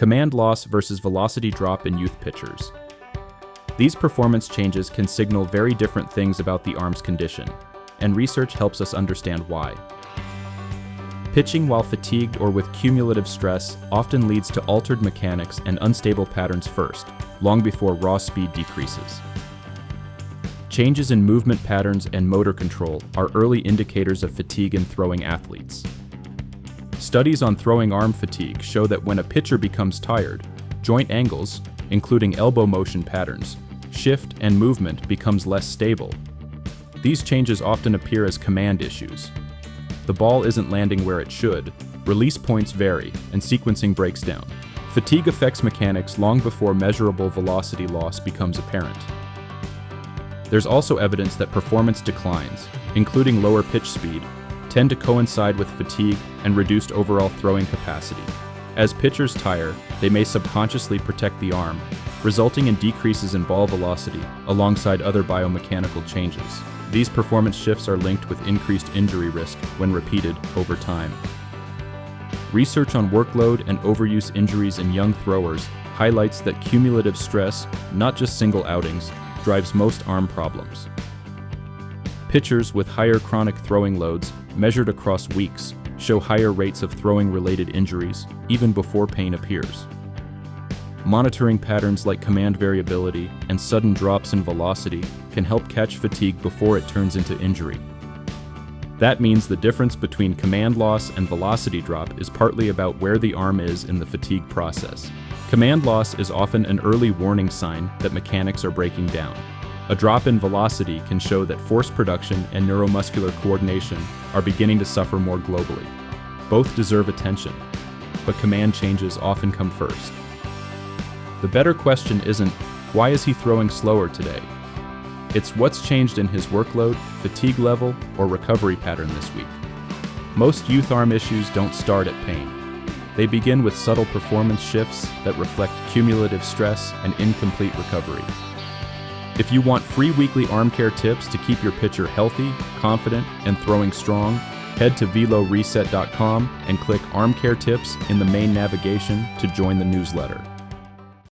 Command loss versus velocity drop in youth pitchers. These performance changes can signal very different things about the arm's condition, and research helps us understand why. Pitching while fatigued or with cumulative stress often leads to altered mechanics and unstable patterns first, long before raw speed decreases. Changes in movement patterns and motor control are early indicators of fatigue in throwing athletes. Studies on throwing arm fatigue show that when a pitcher becomes tired, joint angles, including elbow motion patterns, shift and movement becomes less stable. These changes often appear as command issues. The ball isn't landing where it should, release points vary, and sequencing breaks down. Fatigue affects mechanics long before measurable velocity loss becomes apparent. There's also evidence that performance declines, including lower pitch speed, tend to coincide with fatigue and reduced overall throwing capacity. As pitchers tire, they may subconsciously protect the arm, resulting in decreases in ball velocity alongside other biomechanical changes. These performance shifts are linked with increased injury risk when repeated over time. Research on workload and overuse injuries in young throwers highlights that cumulative stress, not just single outings, drives most arm problems. Pitchers with higher chronic throwing loads, measured across weeks, show higher rates of throwing-related injuries even before pain appears. Monitoring patterns like command variability and sudden drops in velocity can help catch fatigue before it turns into injury. That means the difference between command loss and velocity drop is partly about where the arm is in the fatigue process. Command loss is often an early warning sign that mechanics are breaking down. A drop in velocity can show that force production and neuromuscular coordination are beginning to suffer more globally. Both deserve attention, but command changes often come first. The better question isn't, why is he throwing slower today? It's what's changed in his workload, fatigue level, or recovery pattern this week. Most youth arm issues don't start at pain. They begin with subtle performance shifts that reflect cumulative stress and incomplete recovery. If you want free weekly arm care tips to keep your pitcher healthy, confident, and throwing strong, head to veloreset.com and click Arm Care Tips in the main navigation to join the newsletter.